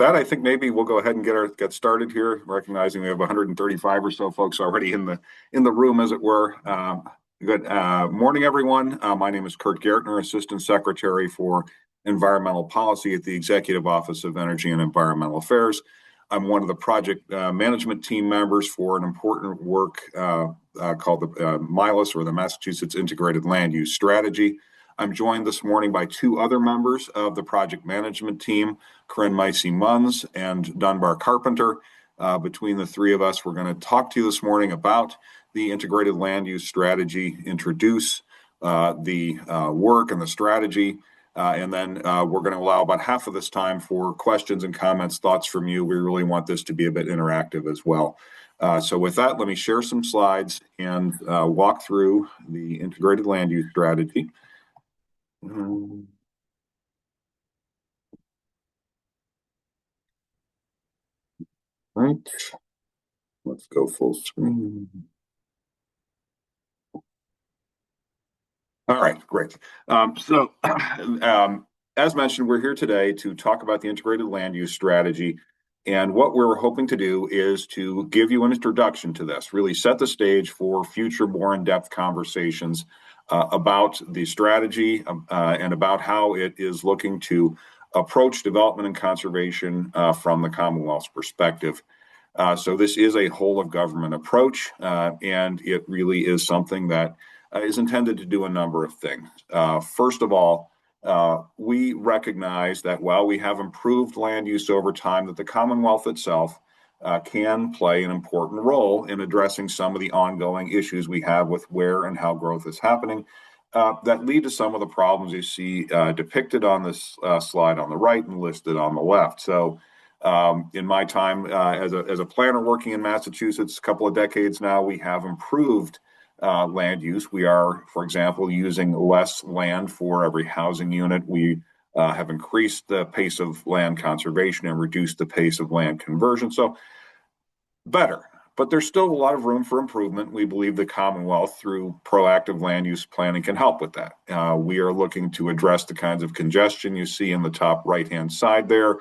that, I think maybe we'll go ahead and get started here, recognizing we have 135 or so folks already in the room, as it were. Good morning, everyone. My name is Kurt Gartner, Assistant Secretary for Environmental Policy at the Executive Office of Energy and Environmental Affairs. I'm one of the project management team members for an important work called the MILUS, or the Massachusetts Integrated Land Use Strategy. I'm joined this morning by two other members of the project management team, Corinne Micey-Munns and Dunbar Carpenter. Between the three of us, we're going to talk to you this morning about the Integrated Land Use Strategy, introduce the work and the strategy, and then we're going to allow about half of this time for questions and comments, thoughts from you. We really want this to be a bit interactive as well. So with that, let me share some slides and walk through the Integrated Land Use Strategy. Right, let's go full screen. All right, great. As mentioned, we're here today to talk about the Integrated Land Use Strategy. And what we're hoping to do is to give you an introduction to this, really set the stage for future more in-depth conversations about the strategy and about how it is looking to approach development and conservation from the Commonwealth's perspective. So this is a whole of government approach, and it really is something that is intended to do a number of things. First of all, we recognize that while we have improved land use over time, that the Commonwealth itself can play an important role in addressing some of the ongoing issues we have with where and how growth is happening that lead to some of the problems you see depicted on this slide on the right and listed on the left. So in my time as a planner working in Massachusetts, a couple of decades now, we have improved land use. We are, for example, using less land for every housing unit. We have increased the pace of land conservation and reduced the pace of land conversion. So better, but there's still a lot of room for improvement. We believe the Commonwealth, through proactive land use planning, can help with that. We are looking to address the kinds of congestion you see in the top right-hand side there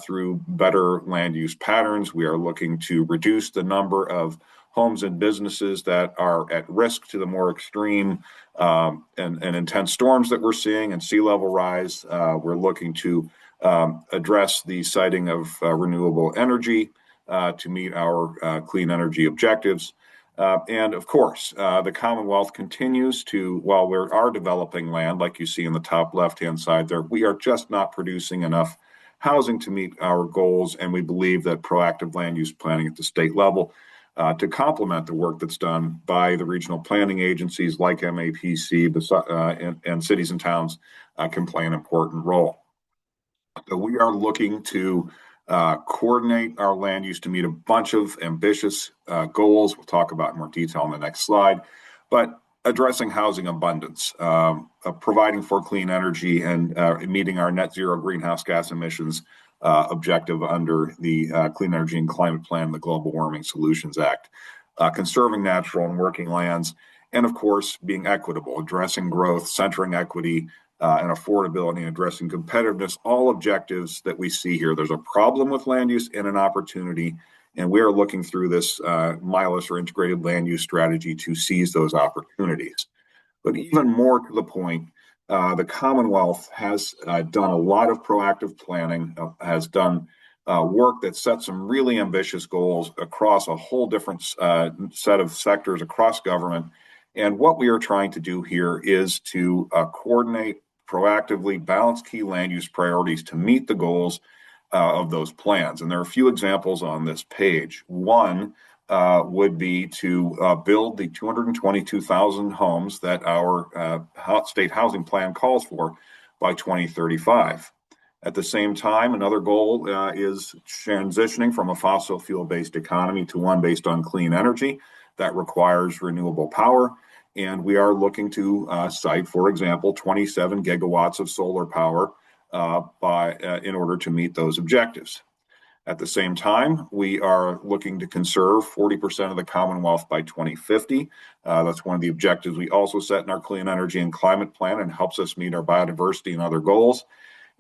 through better land use patterns. We are looking to reduce the number of homes and businesses that are at risk to the more extreme and intense storms that we're seeing and sea level rise. We're looking to address the siting of renewable energy to meet our clean energy objectives. And of course, the Commonwealth continues to, while we are developing land, like you see in the top left-hand side there, we are just not producing enough housing to meet our goals. And we believe that proactive land use planning at the state level to complement the work that's done by the regional planning agencies like MAPC and cities and towns can play an important role. So we are looking to coordinate our land use to meet a bunch of ambitious goals. We'll talk about in more detail in the next slide, but addressing housing abundance, providing for clean energy, and meeting our net zero greenhouse gas emissions objective under the Clean Energy and Climate Plan, the Global Warming Solutions Act, conserving natural and working lands, and of course, being equitable, addressing growth, centering equity and affordability, and addressing competitiveness, all objectives that we see here. There's a problem with land use and an opportunity, and we are looking through this MILUS, or Integrated Land Use Strategy, to seize those opportunities. But even more to the point, the Commonwealth has done a lot of proactive planning, has done work that sets some really ambitious goals across a whole different set of sectors across government. And what we are trying to do here is to coordinate, proactively balance key land use priorities to meet the goals of those plans. And there are a few examples on this page. One would be to build the 222,000 homes that our state housing plan calls for by 2035. At the same time, another goal is transitioning from a fossil fuel-based economy to one based on clean energy that requires renewable power. And we are looking to cite, for example, 27 gigawatts of solar power in order to meet those objectives. At the same time, we are looking to conserve 40% of the Commonwealth by 2050. That's one of the objectives we also set in our Clean Energy and Climate Plan, and helps us meet our biodiversity and other goals.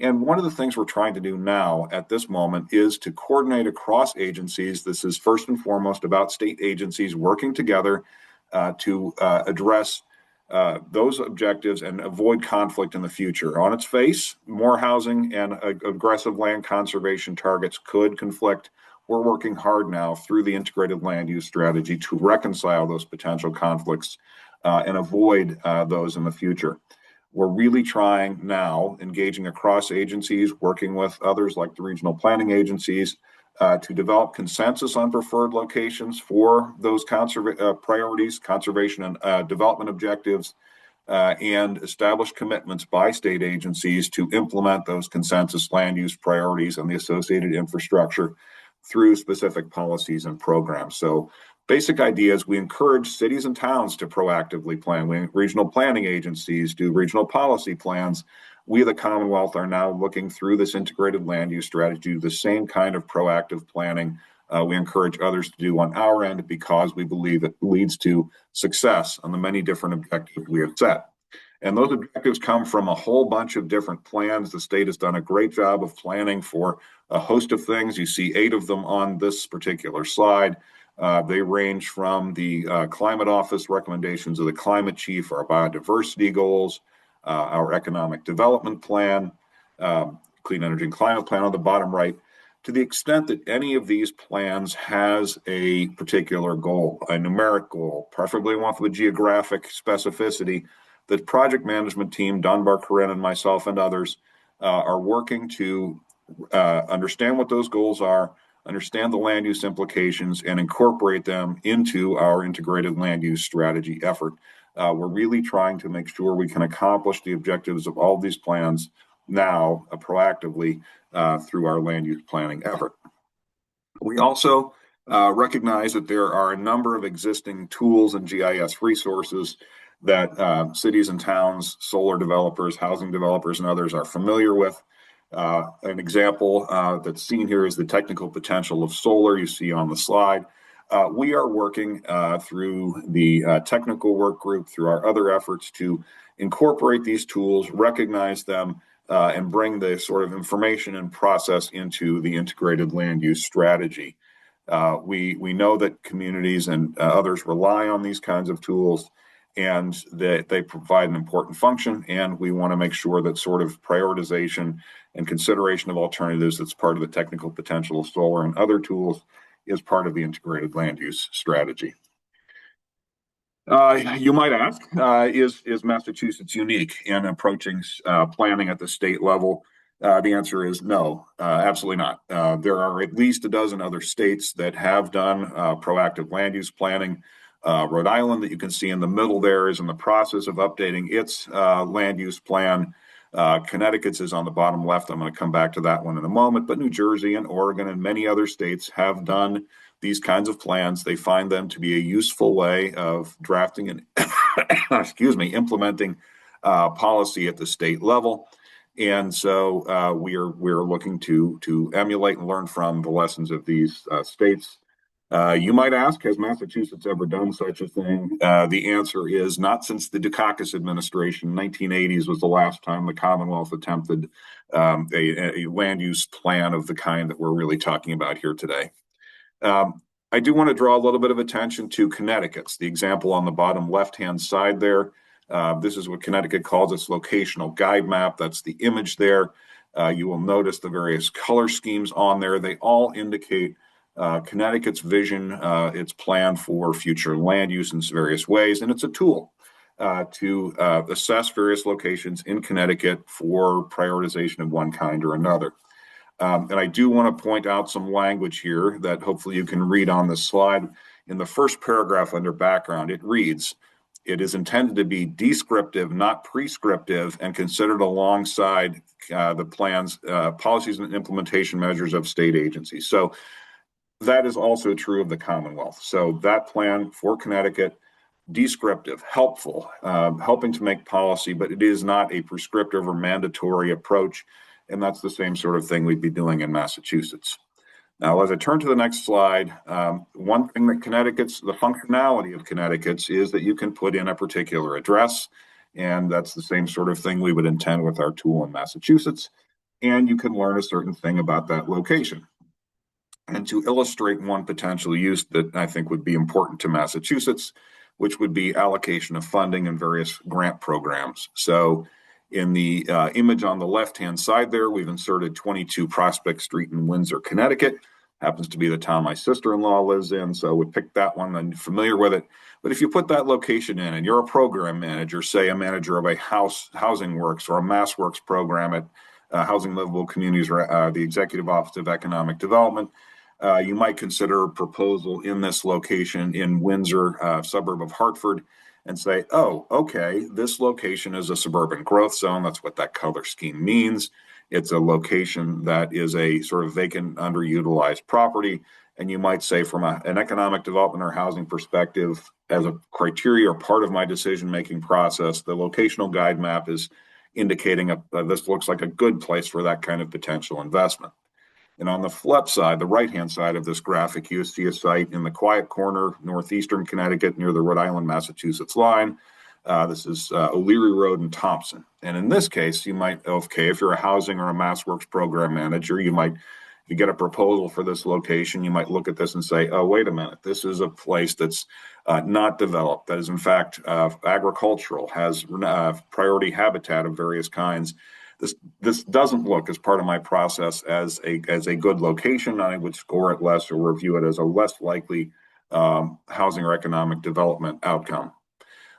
And one of the things we're trying to do now at this moment is to coordinate across agencies. This is first and foremost about state agencies working together to address those objectives and avoid conflict in the future. On its face, more housing and aggressive land conservation targets could conflict. We're working hard now through the integrated land use strategy to reconcile those potential conflicts and avoid those in the future. We're really trying now, engaging across agencies, working with others like the regional planning agencies, to develop consensus on preferred locations for those priorities, conservation and development objectives, and establish commitments by state agencies to implement those consensus land use priorities and the associated infrastructure through specific policies and programs. So basic ideas, we encourage cities and towns to proactively plan. Regional planning agencies do regional policy plans. We, the Commonwealth, are now looking through this integrated land use strategy, the same kind of proactive planning we encourage others to do on our end because we believe it leads to success on the many different objectives we have set. And those objectives come from a whole bunch of different plans. The state has done a great job of planning for a host of things. You see 8 of them on this particular slide. They range from the climate office recommendations of the climate chief, our biodiversity goals, our economic development plan, clean energy and climate plan on the bottom right. To the extent that any of these plans has a particular goal, a numeric goal, preferably one with geographic specificity, the project management team, Dunbar, Corinne, and myself and others are working to understand what those goals are, understand the land use implications, and incorporate them into our integrated land use strategy effort. We're really trying to make sure we can accomplish the objectives of all these plans now proactively through our land use planning effort. We also recognize that there are a number of existing tools and GIS resources that cities and towns, solar developers, housing developers, and others are familiar with. An example that's seen here is the technical potential of solar you see on the slide. We are working through the technical work group, through our other efforts to incorporate these tools, recognize them, and bring the sort of information and process into the integrated land use strategy. We know that communities and others rely on these kinds of tools and that they provide an important function, and we want to make sure that sort of prioritization and consideration of alternatives that's part of the technical potential of solar and other tools is part of the integrated land use strategy. You might ask, is Massachusetts unique in approaching planning at the state level? The answer is no, absolutely not. There are at least a dozen other states that have done proactive land use planning. Rhode Island, that you can see in the middle there, is in the process of updating its land use plan. Connecticut's is on the bottom left. I'm going to come back to that one in a moment. But New Jersey and Oregon and many other states have done these kinds of plans. They find them to be a useful way of drafting and implementing policy at the state level. And so we're looking to emulate and learn from the lessons of these states. You might ask, has Massachusetts ever done such a thing? The answer is not since the Dukakis administration. 1980s was the last time the Commonwealth attempted a land use plan of the kind that we're really talking about here today. I do want to draw a little bit of attention to Connecticut's, the example on the bottom left-hand side there. This is what Connecticut calls its locational guide map. That's the image there. You will notice the various color schemes on there. They all indicate Connecticut's vision, its plan for future land use in various ways, and it's a tool to assess various locations in Connecticut for prioritization of one kind or another. And I do want to point out some language here that hopefully you can read on this slide. In the first paragraph under background, it reads, "It is intended to be descriptive, not prescriptive, and considered alongside the plans, policies, and implementation measures of state agencies." So that is also true of the Commonwealth. So that plan for Connecticut, descriptive, helpful, helping to make policy, but it is not a prescriptive or mandatory approach. And that's the same sort of thing we'd be doing in Massachusetts. Now, as I turn to the next slide, one thing that the functionality of Connecticut's is that you can put in a particular address, and that's the same sort of thing we would intend with our tool in Massachusetts. and you can learn a certain thing about that location. And to illustrate one potential use that I think would be important to Massachusetts, which would be allocation of funding in various grant programs. So in the image on the left-hand side there, we've inserted 22 Prospect Street in Windsor, Connecticut. Happens to be the town my sister-in-law lives in, so we picked that one. I'm familiar with it. But if you put that location in and you're a program manager, say a manager of a housing works or a mass works program at Housing Livable Communities or the Executive Office of Economic Development, you might consider a proposal in this location in Windsor, suburb of Hartford, and say, oh, okay, this location is a suburban growth zone. That's what that color scheme means. It's a location that is a sort of vacant, underutilized property. And you might say, from an economic development or housing perspective, as a criteria or part of my decision-making process, the locational guide map is indicating this looks like a good place for that kind of potential investment. And on the flip side, the right-hand side of this graphic, you see a site in the quiet corner, northeastern Connecticut, near the Rhode Island-Massachusetts line. This is O'Leary Road in Thompson. And in this case, you might, okay, if you're a housing or a MassWorks program manager, you might, if you get a proposal for this location, you might look at this and say, oh, wait a minute, this is a place that's not developed, that is in fact agricultural, has priority habitat of various kinds. This doesn't look, as part of my process, as a good location. I would score it less or review it as a less likely housing or economic development outcome.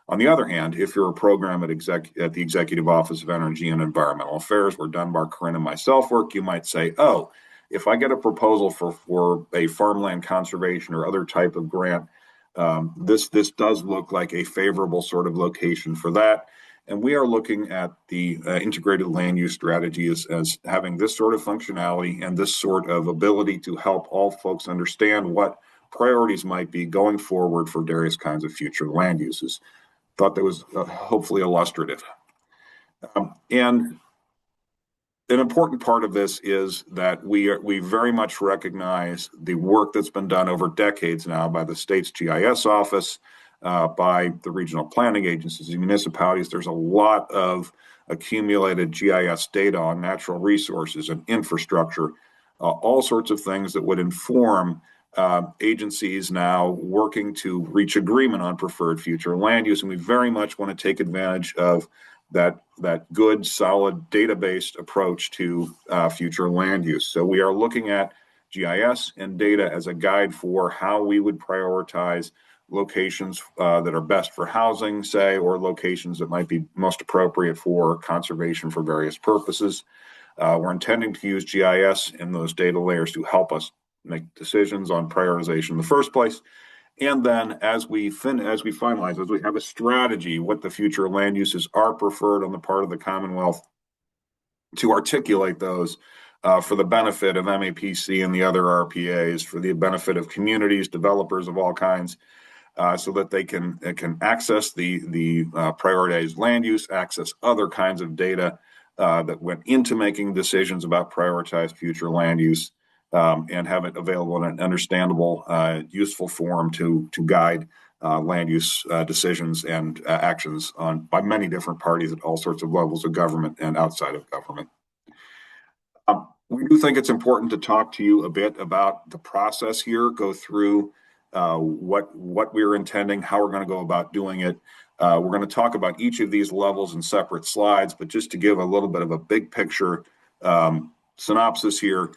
On the other hand, if you're a program at the Executive Office of Energy and Environmental Affairs, where Dunbar, Corinne, and myself work, you might say, oh, if I get a proposal for a farmland conservation or other type of grant, this does look like a favorable sort of location for that. And we are looking at the integrated land use strategy as having this sort of functionality and this sort of ability to help all folks understand what priorities might be going forward for various kinds of future land uses. Thought that was hopefully illustrative. And an important part of this is that we very much recognize the work that's been done over decades now by the state's GIS office, by the regional planning agencies, the municipalities. There's a lot of accumulated GIS data on natural resources and infrastructure, all sorts of things that would inform agencies now working to reach agreement on preferred future land use. And we very much want to take advantage of that good, solid, data-based approach to future land use. So we are looking at GIS and data as a guide for how we would prioritize locations that are best for housing, say, or locations that might be most appropriate for conservation for various purposes. We're intending to use GIS and those data layers to help us make decisions on prioritization in the first place. And then as we finalize, as we have a strategy, what the future land uses are preferred on the part of the Commonwealth, to articulate those for the benefit of MAPC and the other RPAs, for the benefit of communities, developers of all kinds, so that they can access the prioritized land use, access other kinds of data that went into making decisions about prioritized future land use, and have it available in an understandable, useful form to guide land use decisions and actions by many different parties at all sorts of levels of government and outside of government. We do think it's important to talk to you a bit about the process here, go through what we're intending, how we're going to go about doing it. We're going to talk about each of these levels in separate slides, but just to give a little bit of a big picture synopsis here,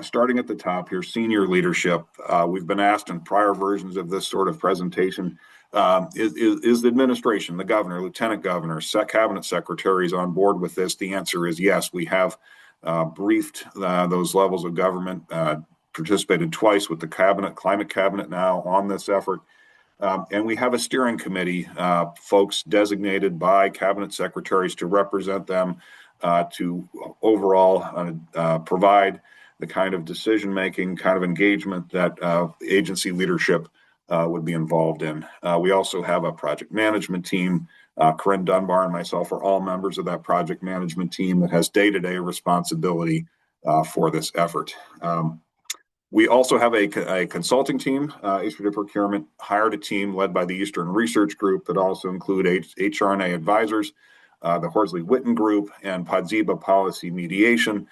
starting at the top here, senior leadership. We've been asked in prior versions of this sort of presentation, is the administration, the governor, lieutenant governor, cabinet secretaries on board with this? The answer is yes. We have briefed those levels of government, participated twice with the climate cabinet now on this effort. And we have a steering committee, folks designated by cabinet secretaries to represent them, to overall provide the kind of decision-making, kind of engagement that agency leadership would be involved in. We also have a project management team. Corinne Dunbar and myself are all members of that project management team that has day-to-day responsibility for this effort. We also have a consulting team, issued a procurement, hired a team led by the Eastern Research Group that also include HR&A advisors the Horsley-Witten Group, and Podziba Policy Mediation.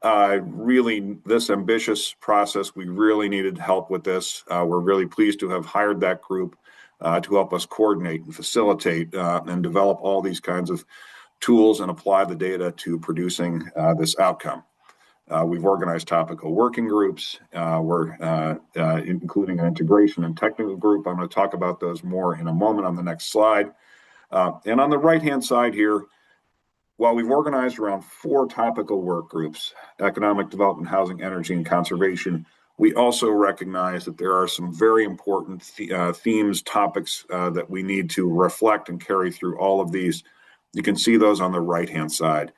Really, this ambitious process, we really needed help with this. We're really pleased to have hired that group to help us coordinate and facilitate and develop all these kinds of tools and apply the data to producing this outcome. We've organized topical working groups. We're including an integration and technical group. I'm going to talk about those more in a moment on the next slide. And on the right-hand side here, while we've organized around 4 topical work groups, economic development, housing, energy, and conservation, we also recognize that there are some very important themes, topics that we need to reflect and carry through all of these. You can see those on the right-hand side.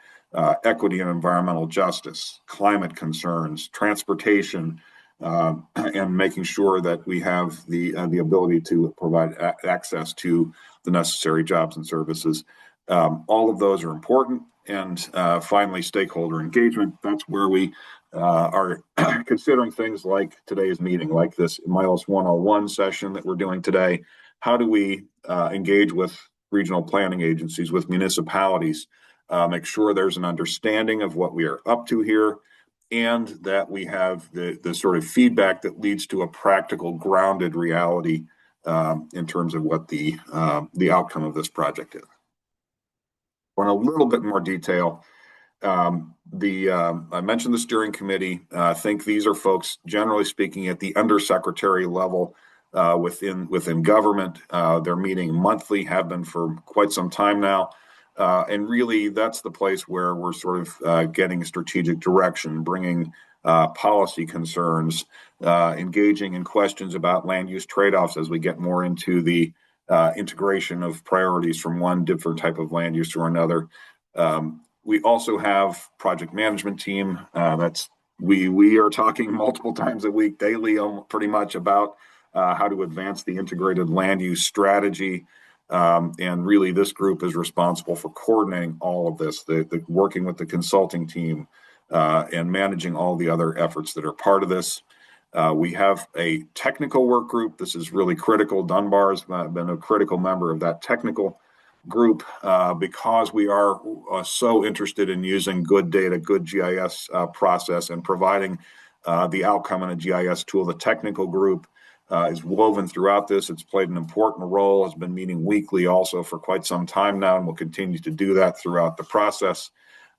Equity and environmental justice, climate concerns, transportation, and making sure that we have the ability to provide access to the necessary jobs and services. All of those are important. And finally, stakeholder engagement. That's where we are considering things like today's meeting, like this MILUS 101 session that we're doing today. How do we engage with regional planning agencies, with municipalities, make sure there's an understanding of what we are up to here, and that we have the sort of feedback that leads to a practical, grounded reality in terms of what the outcome of this project is. In a little bit more detail, I mentioned the steering committee. I think these are folks, generally speaking, at the undersecretary level within government. They're meeting monthly, have been for quite some time now. And really, that's the place where we're sort of getting strategic direction, bringing policy concerns, engaging in questions about land use trade-offs as we get more into the integration of priorities from one different type of land use to another. We also have project management team. We are talking multiple times a week, daily, pretty much about how to advance the integrated land use strategy. And really, this group is responsible for coordinating all of this, working with the consulting team and managing all the other efforts that are part of this. We have a technical work group. This is really critical. Dunbar's been a critical member of that technical group because we are so interested in using good data, good GIS process, and providing the outcome in a GIS tool. The technical group is woven throughout this. It's played an important role, has been meeting weekly also for quite some time now, and will continue to do that throughout the process.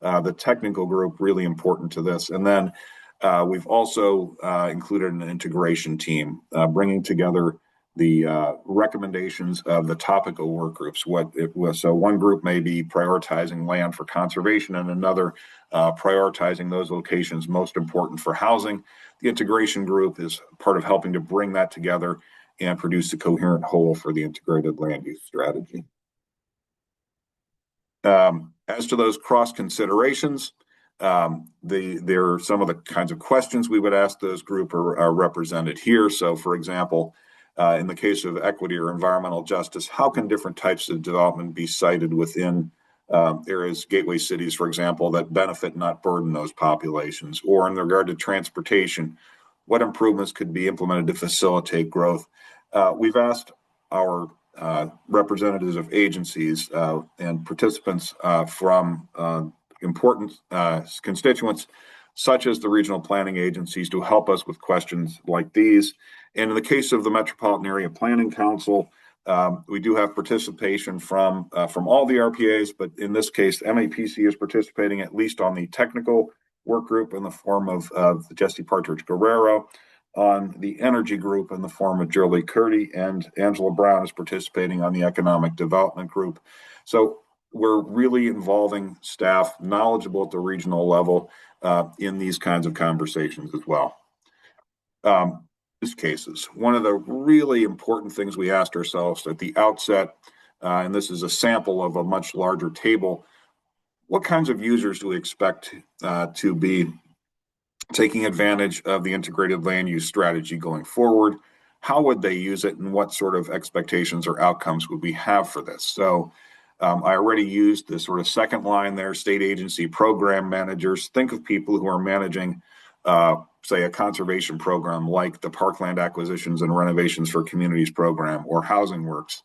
The technical group, really important to this. And then we've also included an integration team, bringing together the recommendations of the topical work groups. So one group may be prioritizing land for conservation, and another prioritizing those locations most important for housing. The integration group is part of helping to bring that together and produce a coherent whole for the integrated land use strategy. As to those cross considerations, there are some of the kinds of questions we would ask those group are represented here. So, for example, in the case of equity or environmental justice, how can different types of development be cited within areas, gateway cities, for example, that benefit, not burden those populations? Or in regard to transportation, what improvements could be implemented to facilitate growth? We've asked our representatives of agencies and participants from important constituents, such as the regional planning agencies, to help us with questions like these. And in the case of the Metropolitan Area Planning Council, we do have participation from all the RPAs, but in this case, MAPC is participating at least on the technical work group in the form of Jesse Partridge Guerrero, on the energy group in the form of Jolie Curdy, and Angela Brown is participating on the economic development group. So we're really involving staff knowledgeable at the regional level in these kinds of conversations as well. Use cases. One of the really important things we asked ourselves at the outset, and this is a sample of a much larger table, what kinds of users do we expect to be taking advantage of the integrated land use strategy going forward? How would they use it, and what sort of expectations or outcomes would we have for this? So I already used the sort of second line there, state agency program managers. Think of people who are managing, say, a conservation program like the Parkland Acquisitions and Renovations for Communities program or Housing Works.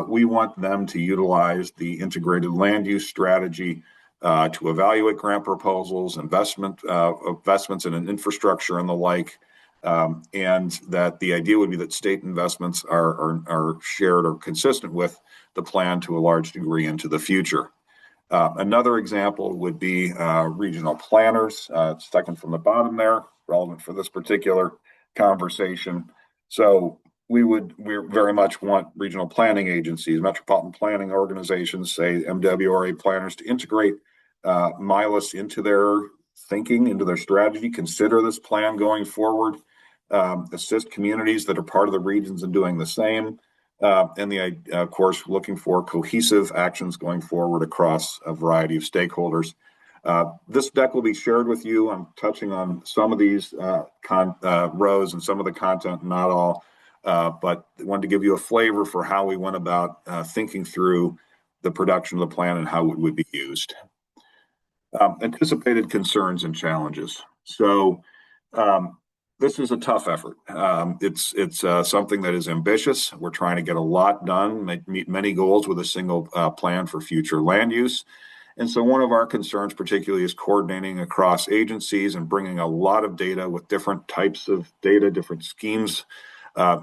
We want them to utilize the integrated land use strategy to evaluate grant proposals, investments in an infrastructure and the like, and that the idea would be that state investments are shared or consistent with the plan to a large degree into the future. Another example would be regional planners, second from the bottom there, relevant for this particular conversation. So we very much want regional planning agencies, metropolitan planning organizations, say MWRA planners, to integrate MILUS into their thinking, into their strategy, consider this plan going forward, assist communities that are part of the regions in doing the same. And of course, looking for cohesive actions going forward across a variety of stakeholders. This deck will be shared with you. I'm touching on some of these rows and some of the content, not all, but I wanted to give you a flavor for how we went about thinking through the production of the plan and how it would be used. Anticipated concerns and challenges. So this is a tough effort. It's something that is ambitious. We're trying to get a lot done, meet many goals with a single plan for future land use. And so one of our concerns particularly is coordinating across agencies and bringing a lot of data with different types of data, different schemes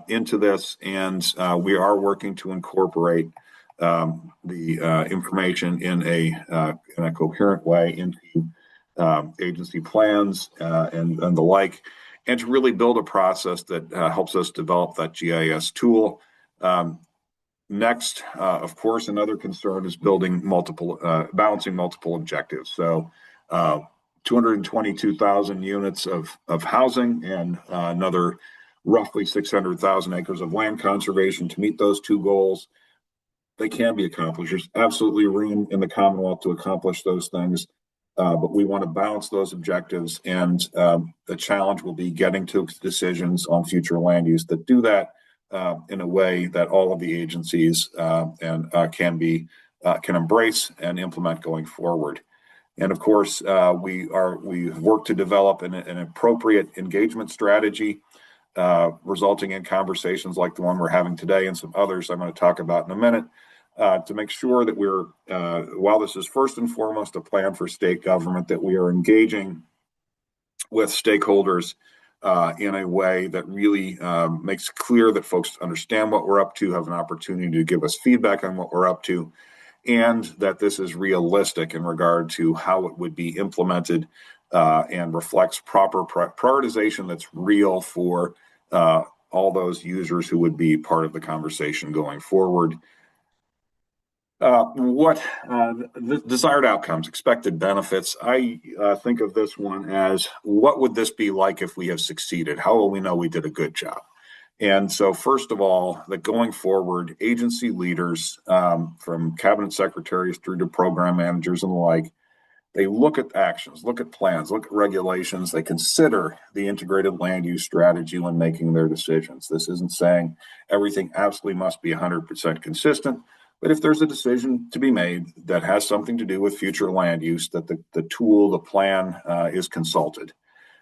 into this. And we are working to incorporate the information in a coherent way into agency plans and the like, and to really build a process that helps us develop that GIS tool. Next, of course, another concern is balancing multiple objectives. So 222,000 units of housing and another roughly 600,000 acres of land conservation to meet those two goals. They can be accomplished. There's absolutely room in the Commonwealth to accomplish those things. But we want to balance those objectives, and the challenge will be getting to decisions on future land use that do that in a way that all of the agencies can embrace and implement going forward. And of course, we work to develop an appropriate engagement strategy, resulting in conversations like the one we're having today and some others I'm going to talk about in a minute. To make sure that we're, while this is first and foremost a plan for state government, that we are engaging with stakeholders in a way that really makes clear that folks understand what we're up to, have an opportunity to give us feedback on what we're up to, and that this is realistic in regard to how it would be implemented and reflects proper prioritization that's real for all those users who would be part of the conversation going forward. The desired outcomes, expected benefits. I think of this one as, what would this be like if we have succeeded? How will we know we did a good job? And so first of all, that going forward, agency leaders from cabinet secretaries through to program managers and the like, they look at actions, look at plans, look at regulations. They consider the integrated land use strategy when making their decisions. This isn't saying everything absolutely must be 100% consistent. But if there's a decision to be made that has something to do with future land use, that the tool, the plan is consulted,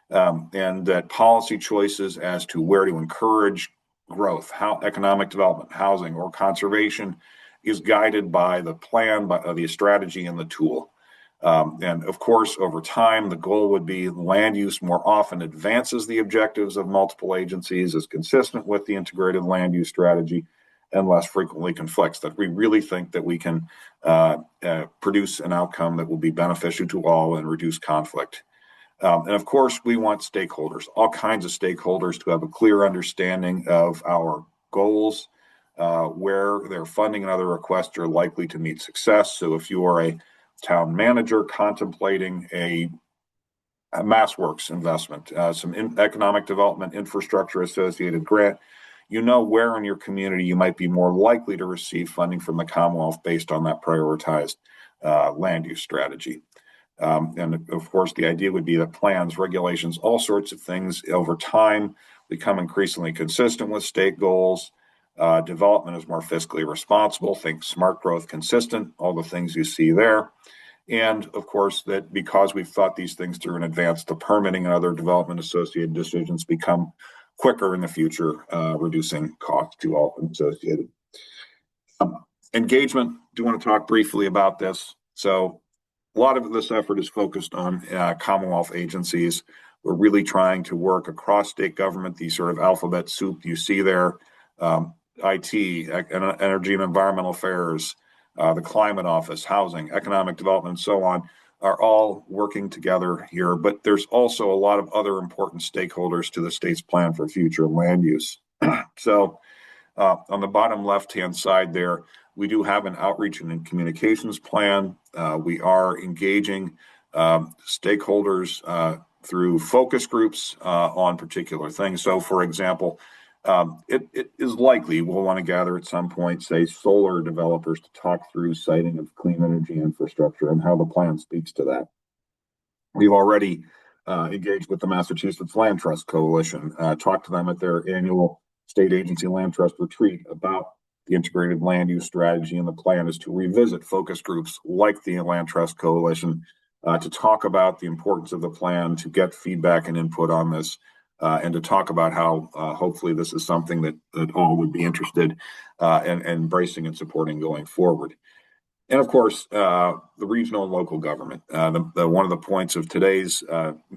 and that policy choices as to where to encourage growth, how economic development, housing, or conservation is guided by the plan, by the strategy and the tool. And of course, over time, the goal would be land use more often advances the objectives of multiple agencies, is consistent with the integrated land use strategy, and less frequently conflicts, that we really think that we can produce an outcome that will be beneficial to all and reduce conflict. And of course, we want stakeholders, all kinds of stakeholders, to have a clear understanding of our goals, where their funding and other requests are likely to meet success. So if you are a town manager contemplating a MassWorks investment, some economic development infrastructure associated grant, you know where in your community you might be more likely to receive funding from the Commonwealth based on that prioritized land use strategy. And of course, the idea would be that plans, regulations, all sorts of things over time become increasingly consistent with state goals. Development is more fiscally responsible. Think smart growth consistent, all the things you see there. And of course, that because we've thought these things through in advance, the permitting and other development associated decisions become quicker in the future, reducing costs to all associated. Engagement, do want to talk briefly about this. So a lot of this effort is focused on Commonwealth agencies. We're really trying to work across state government, these sort of alphabet soup you see there, IT, energy and environmental affairs, the climate office, housing, economic development, and so on, are all working together here. But there's also a lot of other important stakeholders to the state's plan for future land use. So on the bottom left-hand side there, we do have an outreach and communications plan. We are engaging stakeholders through focus groups on particular things. So, for example, it is likely we'll want to gather at some point, say, solar developers to talk through siting of clean energy infrastructure and how the plan speaks to that. We've already engaged with the Massachusetts Land Trust Coalition, talked to them at their annual state agency land trust retreat about the integrated land use strategy, and the plan is to revisit focus groups like the Land Trust Coalition to talk about the importance of the plan, to get feedback and input on this, and to talk about how hopefully this is something that all would be interested in embracing and supporting going forward. And of course, the regional and local government. One of the points of today's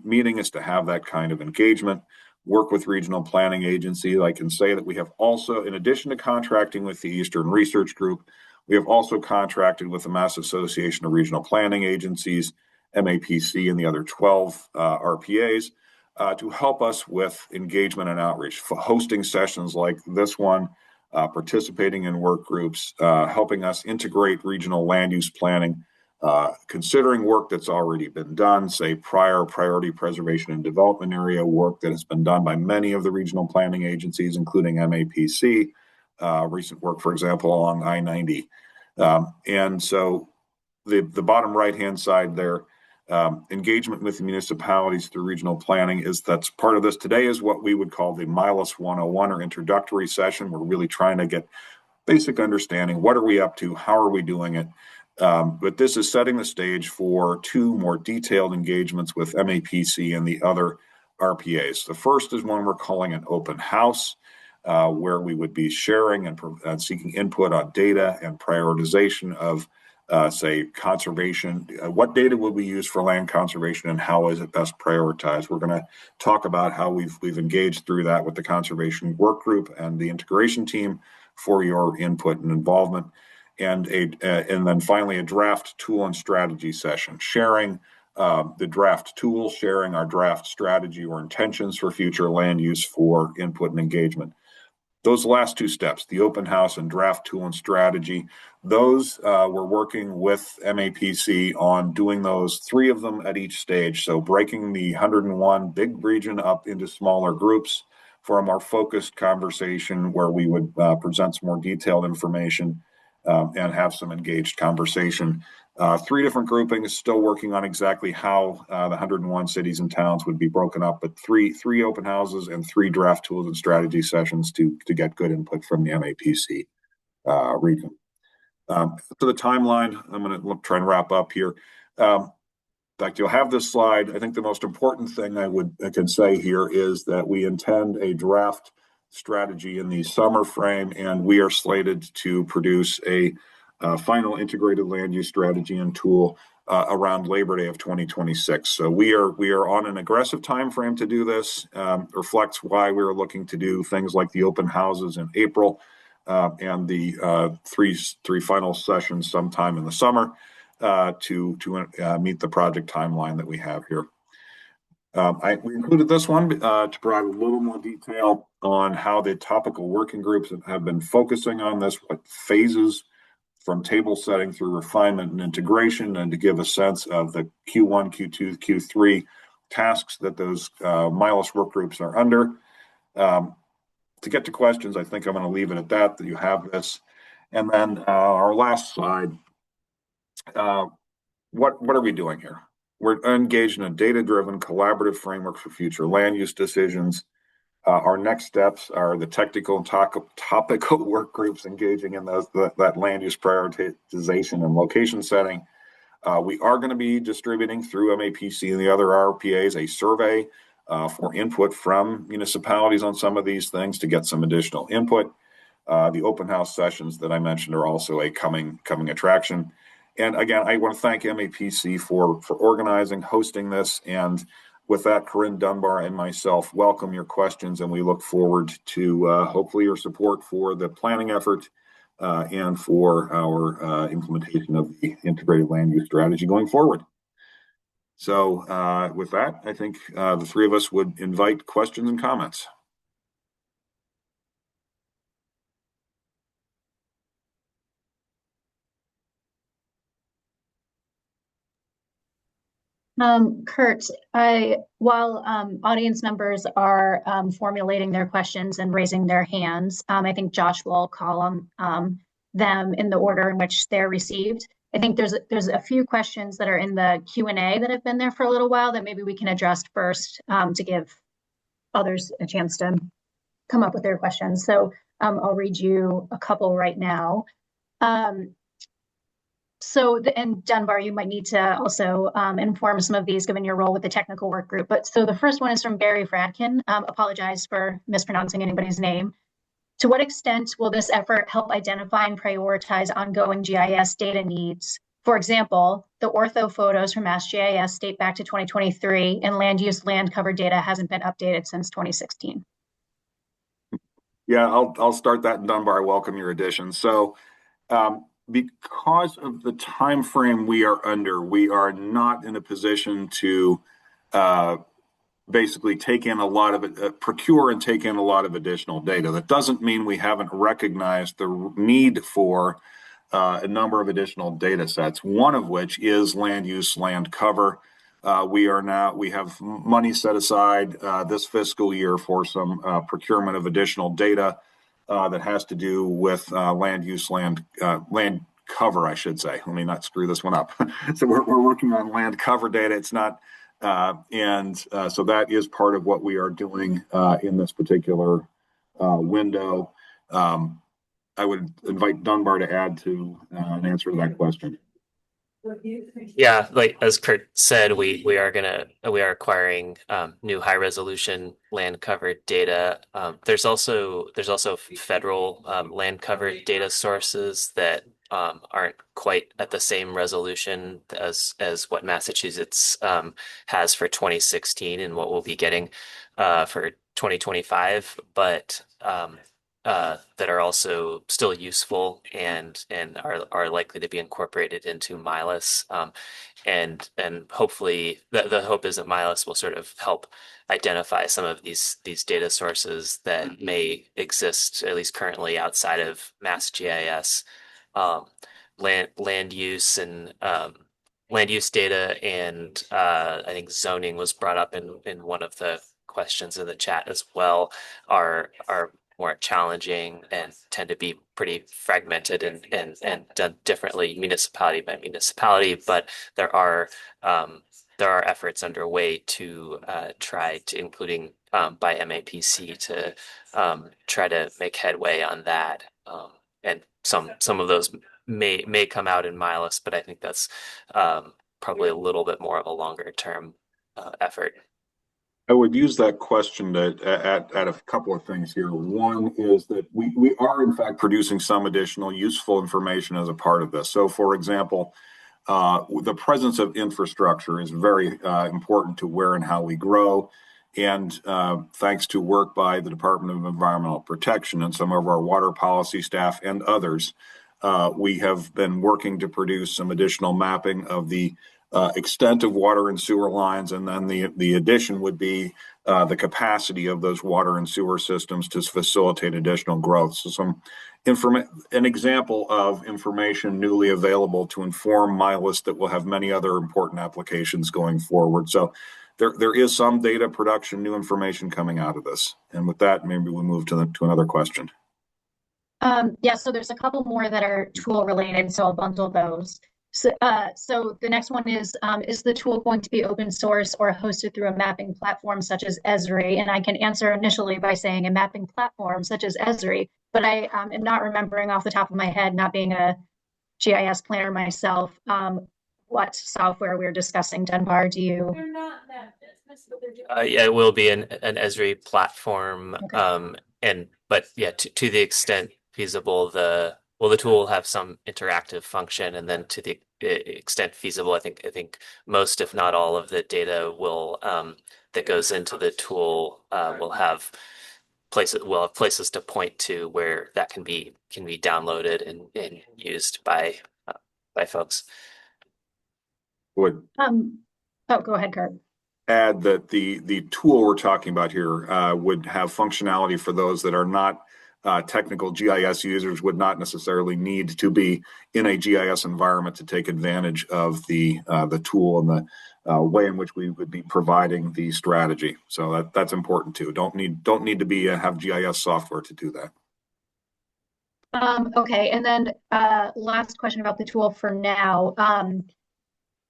meeting is to have that kind of engagement, work with regional planning agencies. I can say that we have also, in addition to contracting with the Eastern Research Group, we have also contracted with the Mass Association of Regional Planning Agencies, MAPC, and the other 12 RPAs to help us with engagement and outreach, for hosting sessions like this one, participating in work groups, helping us integrate regional land use planning, considering work that's already been done, say prior priority preservation and development area work that has been done by many of the regional planning agencies, including MAPC, recent work, for example, along I-90. And so the bottom right-hand side there, engagement with the municipalities through regional planning that's part of this. Today is what we would call the MILUS 101 or introductory session. We're really trying to get basic understanding. What are we up to? How are we doing it? But this is setting the stage for two more detailed engagements with MAPC and the other RPAs. The first is one we're calling an open house, where we would be sharing and seeking input on data and prioritization of, say, conservation. What data would we use for land conservation, and how is it best prioritized? We're going to talk about how we've engaged through that with the conservation work group and the integration team for your input and involvement. And then finally a draft tool and strategy session, sharing the draft tool, sharing our draft strategy or intentions for future land use for input and engagement. Those last two steps, the open house and draft tool and strategy, those we're working with MAPC on doing those, three of them at each stage. So breaking the 101 big region up into smaller groups for a more focused conversation where we would present some more detailed information and have some engaged conversation. Three different groupings, still working on exactly how the 101 cities and towns would be broken up, but three open houses and three draft tools and strategy sessions to get good input from the MAPC region. To the timeline, I'm going to try and wrap up here. In fact, you'll have this slide. I think the most important thing I can say here is that we intend a draft strategy in the summer frame, and we are slated to produce a final integrated land use strategy and tool around Labor Day of 2026. So we are on an aggressive time frame to do this. Reflects why we're looking to do things like the open houses in April and the three final sessions sometime in the summer to meet the project timeline that we have here. We included this one to provide a little more detail on how the topical working groups have been focusing on this, what phases from table setting through refinement and integration, and to give a sense of the Q1, Q2, Q3 tasks that those MILUS work groups are under. To get to questions, I think I'm going to leave it at that you have this. And then our last slide, what are we doing here? We're engaged in a data-driven collaborative framework for future land use decisions. Our next steps are the technical and topical work groups engaging in that land use prioritization and location setting. We are going to be distributing through MAPC and the other RPAs a survey for input from municipalities on some of these things to get some additional input. The open house sessions that I mentioned are also a coming attraction. And again, I want to thank MAPC for organizing, hosting this. And with that, Corinne Dunbar and myself welcome your questions, and we look forward to hopefully your support for the planning effort and for our implementation of the integrated land use strategy going forward. So with that, I think the three of us would invite questions and comments. Kurt, while audience members are formulating their questions and raising their hands, I think Josh will call on them in the order in which they're received. I think there's a few questions that are in the Q&A that have been there for a little while that maybe we can address first to give others a chance to come up with their questions. So I'll read you a couple right now. And Dunbar, you might need to also inform some of these given your role with the technical work group. But so the first one is from Barry Fradkin. Apologize for mispronouncing anybody's name. To what extent will this effort help identify and prioritize ongoing GIS data needs? For example, the ortho photos from MassGIS date back to 2023, and land use land cover data hasn't been updated since 2016. Yeah, I'll start that, and Dunbar, I welcome your addition. So because of the time frame we are under, we are not in a position to basically take in a lot of it, procure and take in a lot of additional data. That doesn't mean we haven't recognized the need for a number of additional data sets, one of which is land use, land cover. We have money set aside this fiscal year for some procurement of additional data that has to do with land use, land cover, I should say. Let me not screw this one up. So we're working on land cover data. It's not, so that is part of what we are doing in this particular window. I would invite Dunbar to add to an answer to that question. Yeah, like as Kurt said, we are acquiring new high resolution land cover data. There's also federal land cover data sources that aren't quite at the same resolution as what Massachusetts has for 2016 and what we'll be getting for 2025, but that are also still useful and are likely to be incorporated into MILUS. And hopefully the hope is that MILUS will sort of help identify some of these data sources that may exist, at least currently, outside of MassGIS. Land use and land use data, and I think zoning was brought up in one of the questions in the chat as well, are more challenging and tend to be pretty fragmented and done differently municipality by municipality. But there are efforts underway to try to, including by MAPC, to try to make headway on that. And some of those may come out in MILUS, but I think that's probably a little bit more of a longer term effort. I would use that question to add a couple of things here. One is that we are in fact producing some additional useful information as a part of this. So for example, the presence of infrastructure is very important to where and how we grow. And thanks to work by the Department of Environmental Protection and some of our water policy staff and others, we have been working to produce some additional mapping of the extent of water and sewer lines, and then the addition would be the capacity of those water and sewer systems to facilitate additional growth. So an example of information newly available to inform MILUS that will have many other important applications going forward. So there is some data production, new information coming out of this. And with that, maybe we move to another question. Yeah, so there's a couple more that are tool related, so I'll bundle those. So the next one is the tool going to be open source or hosted through a mapping platform such as Esri? And I can answer initially by saying a mapping platform such as Esri, but I am not remembering off the top of my head, not being a GIS planner myself, what software we're discussing. Dunbar, do you? They're not that business, but they're doing. Yeah, it will be an Esri platform, Okay. but yeah, to the extent feasible, the tool will have some interactive function, and then to the extent feasible, I think most, if not all, of the data will that goes into the tool will have places to point to where that can be downloaded and used by folks. Would Oh, go ahead, Kurt. add that the tool we're talking about here would have functionality for those that are not technical GIS users, would not necessarily need to be in a GIS environment to take advantage of the tool and the way in which we would be providing the strategy. So that's important too. Don't need to be have GIS software to do that. Okay, and then last question about the tool for now.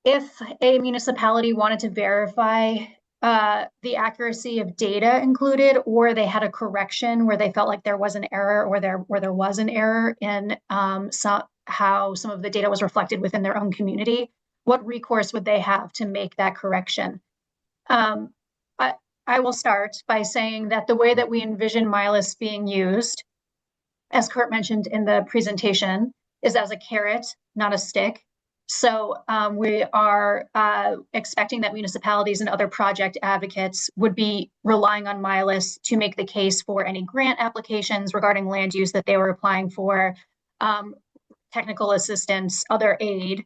If a municipality wanted to verify the accuracy of data included, or they had a correction where they felt like there was an error, or there was an error in how some of the data was reflected within their own community, what recourse would they have to make that correction? I will start by saying that the way that we envision MILUS being used, as Kurt mentioned in the presentation, is as a carrot, not a stick. So we are expecting that municipalities and other project advocates would be relying on MILUS to make the case for any grant applications regarding land use that they were applying for, technical assistance, other aid.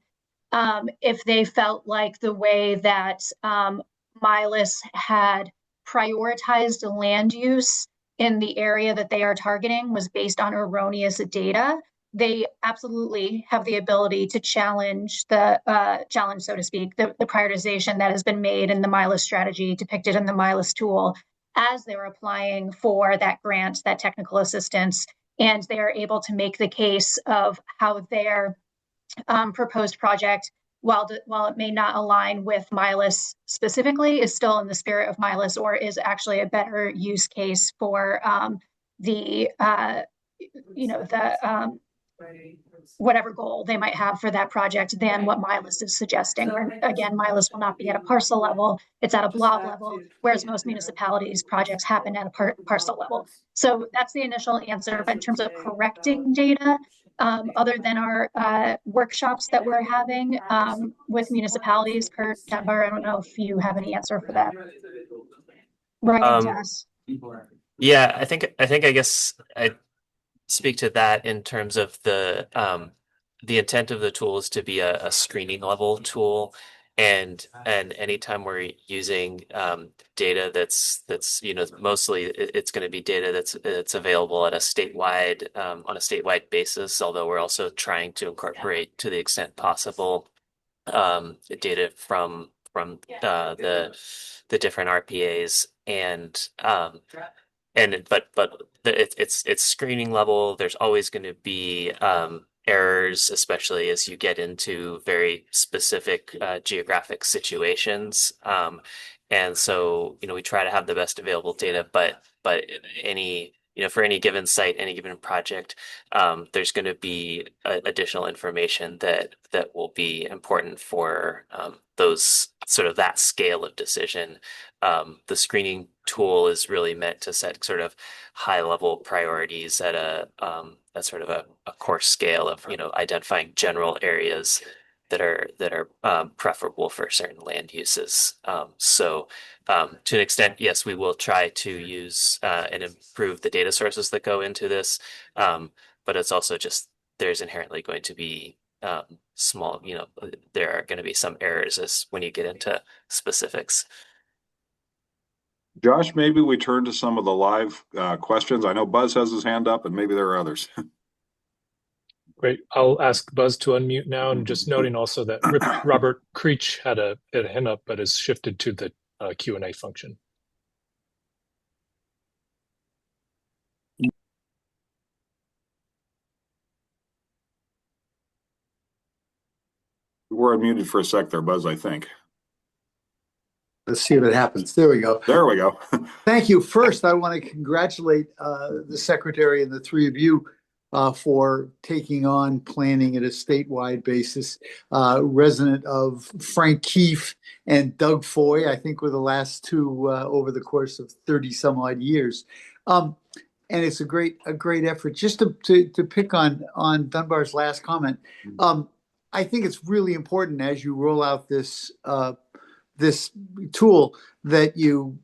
If they felt like the way that MILUS had prioritized land use in the area that they are targeting was based on erroneous data, they absolutely have the ability to challenge, so to speak, the prioritization that has been made in the MILUS strategy depicted in the MILUS tool as they were applying for that grant, that technical assistance, and they are able to make the case of how their proposed project, while it may not align with MILUS specifically, is still in the spirit of MILUS, or is actually a better use case for whatever goal they might have for that project than what MILUS is suggesting. Again, MILUS will not be at a parcel level, it's at a blob level, whereas most municipalities' projects happen at a parcel level. So that's the initial answer. But in terms of correcting data, other than our workshops that we're having with municipalities, Kurt, Denver, I don't know if you have any answer for that. Writing tests. Yeah, I guess I speak to that in terms of the intent of the tool is to be a screening level tool, and anytime we're using data that's mostly it's going to be data that's available at a statewide on a statewide basis, although we're also trying to incorporate to the extent possible data from the different RPAs but it's screening level. There's always going to be errors, especially as you get into very specific geographic situations. And so, we try to have the best available data, but for any given site, any given project, there's going to be additional information that will be important for those sort of that scale of decision. The screening tool is really meant to set sort of high level priorities at a sort of a core scale of identifying general areas that are preferable for certain land uses. So to an extent, yes, we will try to use and improve the data sources that go into this, but it's also just there's inherently going to be small, there are going to be some errors as when you get into specifics. Josh, maybe we turn to some of the live questions. I know Buzz has his hand up, and maybe there are others. Great. I'll ask Buzz to unmute now, and just noting also that Robert Creech had a hand up, but has shifted to the Q&A function. We're unmuted for a sec there, Buzz, I think. Let's see what happens. There we go. There we go. Thank you. First, I want to congratulate the secretary and the three of you for taking on planning at a statewide basis. Resident of Frank Keefe and Doug Foy, I think, were the last two over the course of 30 some odd years. and it's a great effort. Just to pick on Dunbar's last comment, I think it's really important as you roll out this this tool that you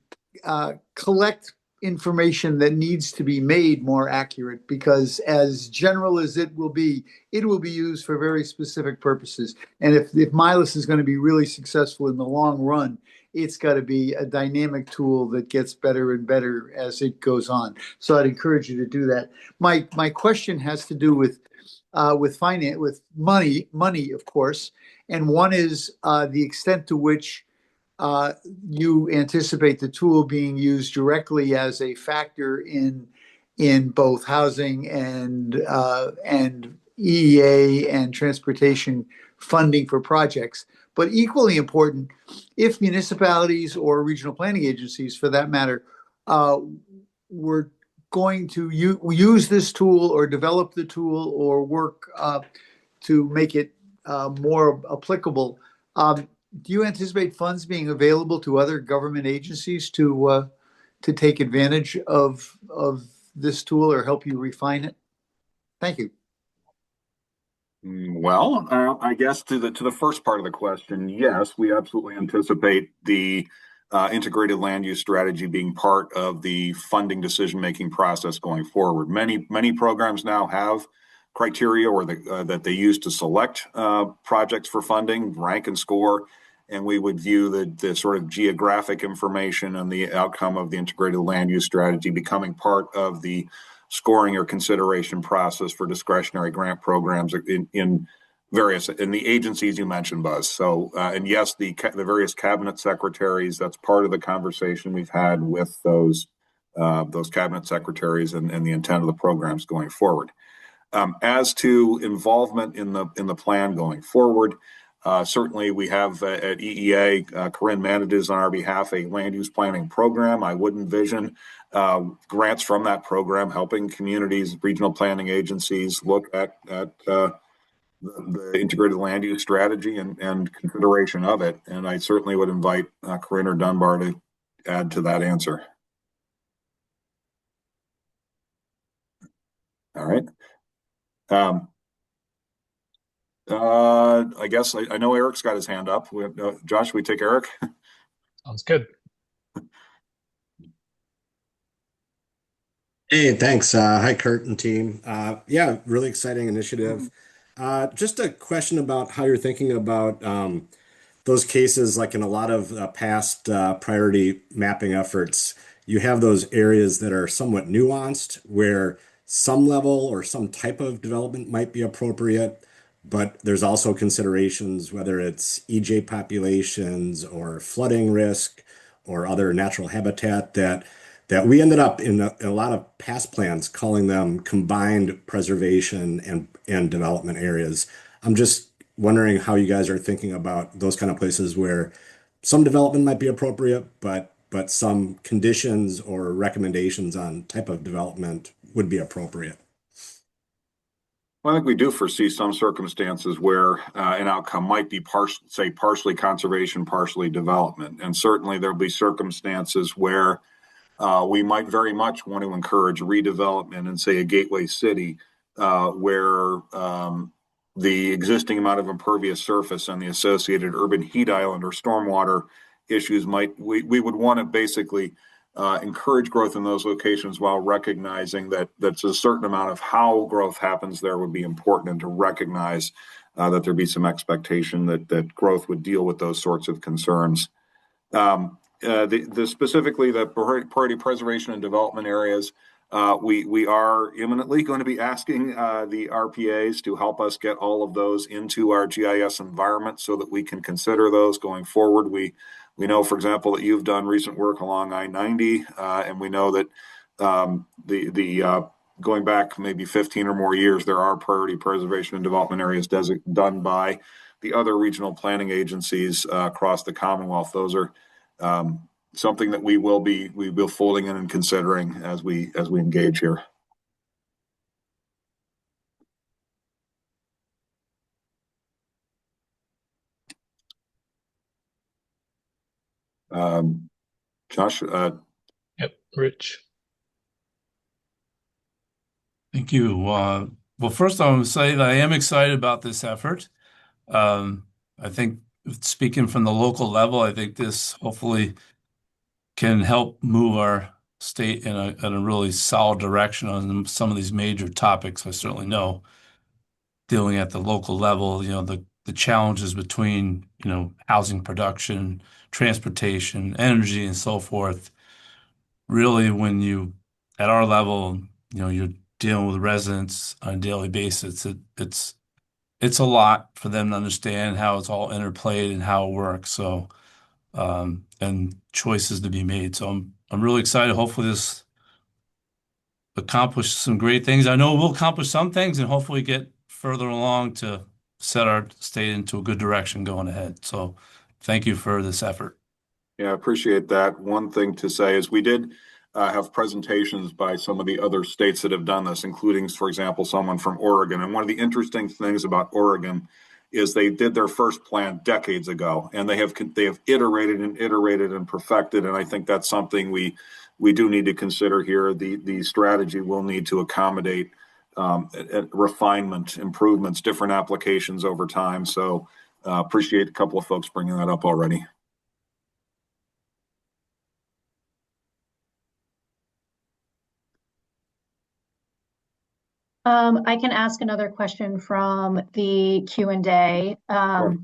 collect information that needs to be made more accurate, because as general as it will be used for very specific purposes. And if MILUS is going to be really successful in the long run, it's got to be a dynamic tool that gets better and better as it goes on. So I'd encourage you to do that. My question has to do with finance, with money, of course. And one is the extent to which you anticipate the tool being used directly as a factor in both housing and EEA and transportation funding for projects. But equally important, if municipalities or regional planning agencies, for that matter, were going to use this tool or develop the tool or work to make it more applicable, do you anticipate funds being available to other government agencies to take advantage of this tool or help you refine it? Thank you. Well, I guess to the first part of the question, yes, we absolutely anticipate the integrated land use strategy being part of the funding decision-making process going forward. Many programs now have criteria or that they use to select projects for funding, rank and score, and we would view the sort of geographic information and the outcome of the integrated land use strategy becoming part of the scoring or consideration process for discretionary grant programs in the agencies you mentioned, Buzz. So, and yes, the various cabinet secretaries, that's part of the conversation we've had with those cabinet secretaries and the intent of the programs going forward. As to involvement in the plan going forward, certainly we have at EEA, Corinne manages on our behalf a land use planning program. I would envision grants from that program helping communities, regional planning agencies look at the integrated land use strategy and consideration of it. And I certainly would invite Corinne or Dunbar to add to that answer. All right. I guess I know Eric's got his hand up. Josh, we take Eric. Sounds good. Hey, thanks. Hi, Kurt and team. Yeah, really exciting initiative. Just a question about how you're thinking about those cases, like in a lot of past priority mapping efforts, you have those areas that are somewhat nuanced where some level or some type of development might be appropriate, but there's also considerations, whether it's EJ populations or flooding risk or other natural habitat that we ended up in a lot of past plans calling them combined preservation and development areas. I'm just wondering how you guys are thinking about those kind of places where some development might be appropriate, but some conditions or recommendations on type of development would be appropriate. Well, I think we do foresee some circumstances where an outcome might be partially conservation, partially development. And certainly there'll be circumstances where we might very much want to encourage redevelopment in, say, a gateway city where the existing amount of impervious surface and the associated urban heat island or stormwater issues we would want to basically encourage growth in those locations while recognizing that that's a certain amount of how growth happens there would be important, and to recognize that there be some expectation that growth would deal with those sorts of concerns. Specifically the priority preservation and development areas, we are imminently going to be asking the RPAs to help us get all of those into our GIS environment so that we can consider those going forward. We know, for example, that you've done recent work along I-90, and we know that going back maybe 15 or more years, there are priority preservation and development areas done by the other regional planning agencies across the Commonwealth. Those are something that we will be folding in and considering as we engage here. Josh? Yep, Rich. Thank you. Well, first I want to say that I am excited about this effort. I think speaking from the local level, I think this hopefully can help move our state in a really solid direction on some of these major topics. I certainly know dealing at the local level, the challenges between, housing production, transportation, energy, and so forth. Really, at our level, you're dealing with residents on a daily basis. It's a lot for them to understand how it's all interplayed and how it works. So, and choices to be made. So I'm really excited. Hopefully this accomplish some great things. I know we'll accomplish some things and hopefully get further along to set our state into a good direction going ahead. So thank you for this effort. Yeah, I appreciate that. One thing to say is we did have presentations by some of the other states that have done this, including, for example, someone from Oregon. And one of the interesting things about Oregon is they did their first plan decades ago, and they have iterated and perfected. And I think that's something we do need to consider here. The strategy will need to accommodate refinement, improvements, different applications over time. So appreciate a couple of folks bringing that up already. I can ask another question from the Q&A. Sure.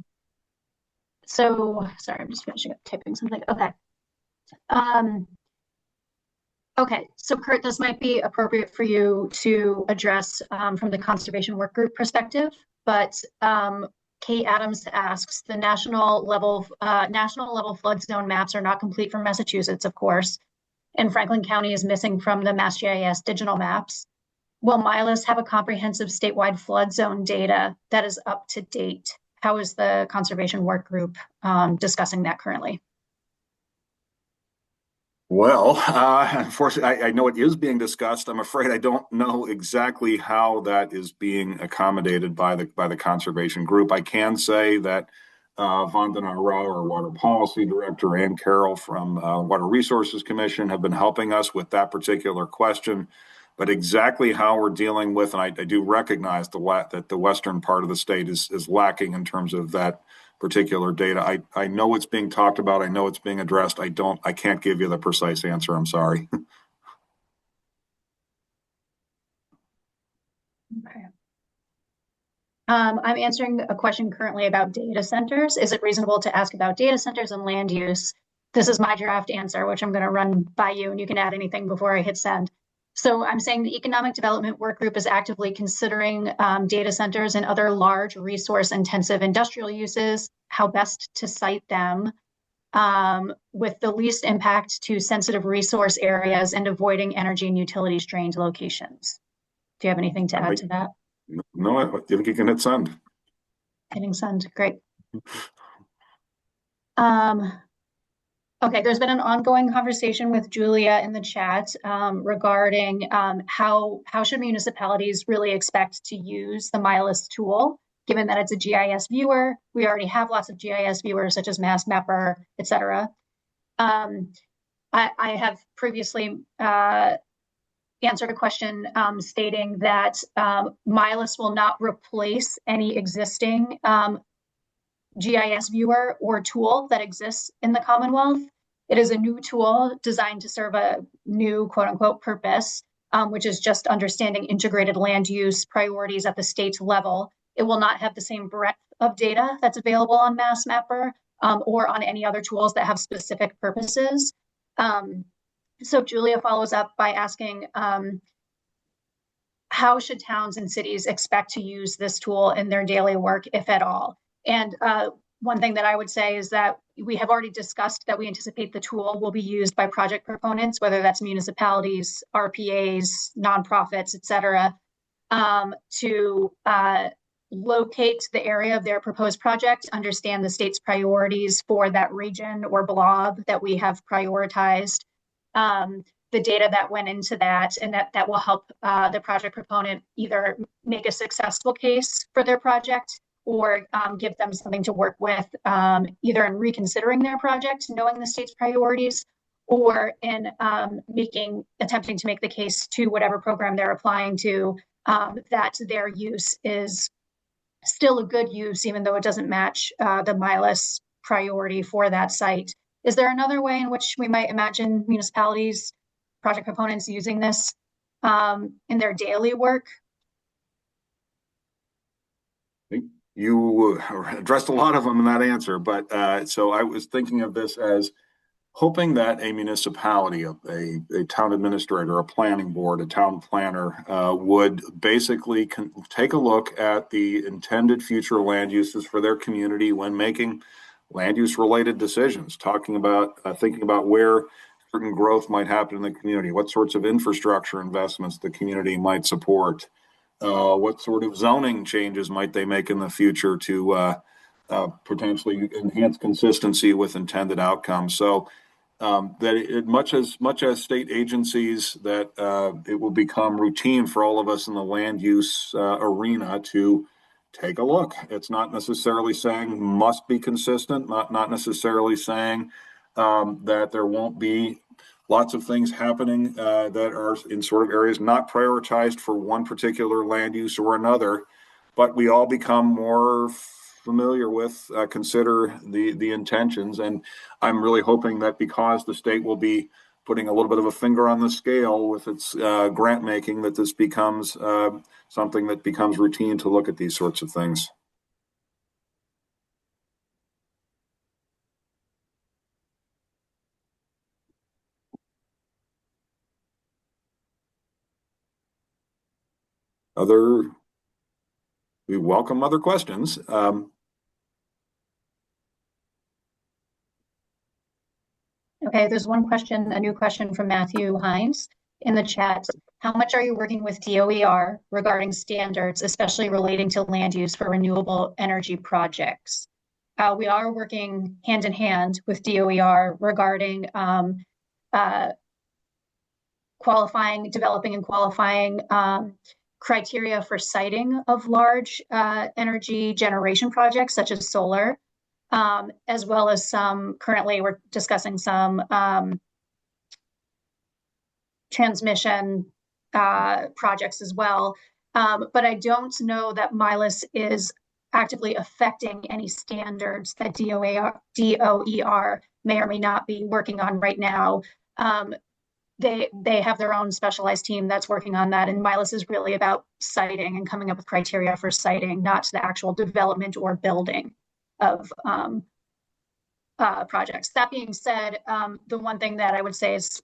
So, sorry, I'm just finishing up typing something. Okay. Okay, so Kurt, this might be appropriate for you to address from the conservation work group perspective, but Kate Adams asks, the national level flood zone maps are not complete for Massachusetts, of course, and Franklin County is missing from the MassGIS digital maps. Will MILUS have a comprehensive statewide flood zone data that is up to date? How is the conservation work group discussing that currently? Well, unfortunately, I know it is being discussed. I'm afraid I don't know exactly how that is being accommodated by the conservation group. I can say that Vandana Rao, our water policy director, and Carol from Water Resources Commission have been helping us with that particular question. But exactly how we're dealing with, and I do recognize that the western part of the state is lacking in terms of that particular data. I know it's being talked about. I know it's being addressed. I can't give you the precise answer. I'm sorry. Okay. I'm answering a question currently about data centers. Is it reasonable to ask about data centers and land use? This is my draft answer, which I'm going to run by you, and you can add anything before I hit send. So I'm saying the Economic Development Work Group is actively considering data centers and other large resource-intensive industrial uses, how best to site them with the least impact to sensitive resource areas and avoiding energy and utility strained locations. Do you have anything to add to that? No, I think you can hit send. Hitting send, great. Okay, there's been an ongoing conversation with Julia in the chat regarding how should municipalities really expect to use the MILUS tool, given that it's a GIS viewer. We already have lots of GIS viewers such as MassMapper, et cetera. I have previously answered a question stating that MILUS will not replace any existing GIS viewer or tool that exists in the Commonwealth. It is a new tool designed to serve a new quote unquote purpose, which is just understanding integrated land use priorities at the state level. It will not have the same breadth of data that's available on MassMapper or on any other tools that have specific purposes. So Julia follows up by asking, how should towns and cities expect to use this tool in their daily work, if at all? And one thing that I would say is that we have already discussed that we anticipate the tool will be used by project proponents, whether that's municipalities, RPAs, nonprofits, et cetera, to locate the area of their proposed project, understand the state's priorities for that region or blob that we have prioritized, the data that went into that, and that will help the project proponent either make a successful case for their project or give them something to work with, either in reconsidering their project, knowing the state's priorities, or in attempting to make the case to whatever program they're applying to, that their use is still a good use, even though it doesn't match the MILUS priority for that site. Is there another way in which we might imagine municipalities, project proponents using this in their daily work? You addressed a lot of them in that answer, but so I was thinking of this as hoping that a municipality, a town administrator, a planning board, a town planner would basically take a look at the intended future land uses for their community when making land use related decisions, thinking about where certain growth might happen in the community, what sorts of infrastructure investments the community might support, what sort of zoning changes might they make in the future to potentially enhance consistency with intended outcomes. So much as state agencies, that it will become routine for all of us in the land use arena to take a look. It's not necessarily saying must be consistent, not necessarily saying that there won't be lots of things happening that are in sort of areas not prioritized for one particular land use or another, but we all become more familiar with, consider the intentions. And I'm really hoping that because the state will be putting a little bit of a finger on the scale with its grant making, that this becomes something that becomes routine to look at these sorts of things. We welcome other questions. Okay, there's one question, a new question from Matthew Hines in the chat. How much are you working with DOER regarding standards, especially relating to land use for renewable energy projects? We are working hand in hand with DOER regarding developing and qualifying criteria for siting of large energy generation projects such as solar, as well as currently we're discussing some transmission projects as well. But I don't know that MILUS is actively affecting any standards that DOER may or may not be working on right now. They have their own specialized team that's working on that, and MILUS is really about siting and coming up with criteria for siting, not the actual development or building of projects. That being said, the one thing that I would say is,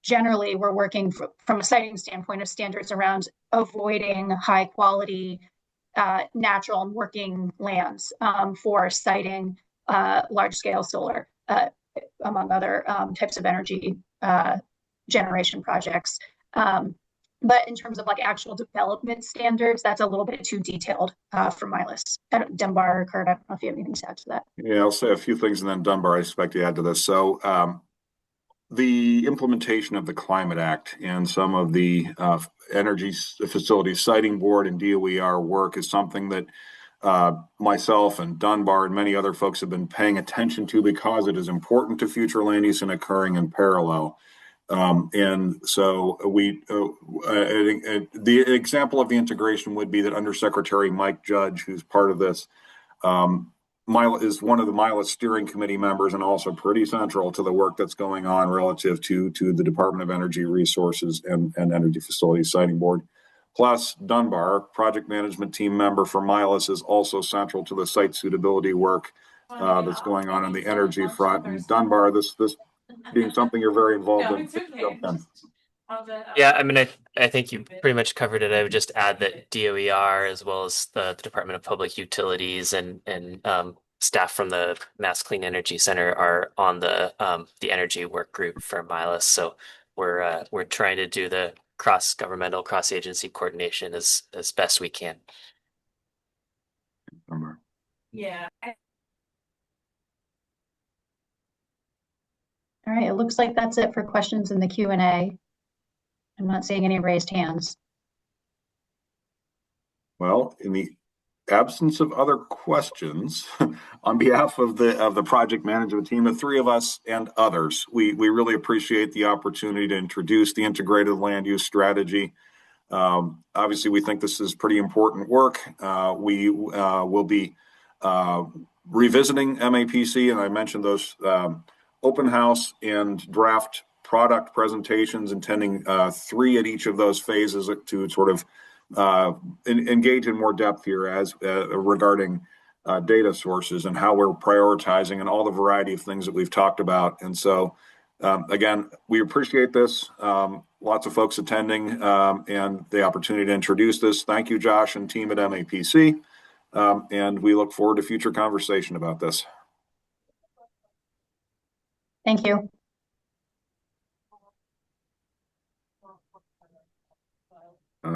generally we're working from a siting standpoint of standards around avoiding high quality natural and working lands for siting large scale solar, among other types of energy generation projects. But in terms of like actual development standards, that's a little bit too detailed for MILUS. Dunbar or Kurt, I don't know if you have anything to add to that. Yeah, I'll say a few things, and then Dunbar, I expect to add to this. So the implementation of the Climate Act and some of the energy facilities siting board and DOER work is something that myself and Dunbar and many other folks have been paying attention to because it is important to future land use and occurring in parallel. And so the example of the integration would be that Undersecretary Mike Judge, who's part of this, is one of the MILUS steering committee members and also pretty central to the work that's going on relative to the Department of Energy Resources and Energy Facilities Siting Board. Plus, Dunbar, project management team member for MILUS, is also central to the site suitability work that's going on the energy front. And Dunbar, this being something you're very involved in. Yeah, I mean, I think you pretty much covered it. I would just add that DOER, as well as the Department of Public Utilities and staff from the Mass Clean Energy Center, are on the energy work group for MILUS. So we're trying to do the cross-governmental, cross-agency coordination as best we can. Yeah. All right, it looks like that's it for questions in the Q&A. I'm not seeing any raised hands. Well, in the absence of other questions, on behalf of the project management team, the three of us and others, we really appreciate the opportunity to introduce the integrated land use strategy. Obviously, we think this is pretty important work. We will be revisiting MAPC, and I mentioned those open house and draft product presentations, intending 3 at each of those phases to sort of engage in more depth here as regarding data sources and how we're prioritizing and all the variety of things that we've talked about. And so, again, we appreciate this. Lots of folks attending and the opportunity to introduce this. Thank you, Josh and team at MAPC. And we look forward to future conversation about this. Thank you.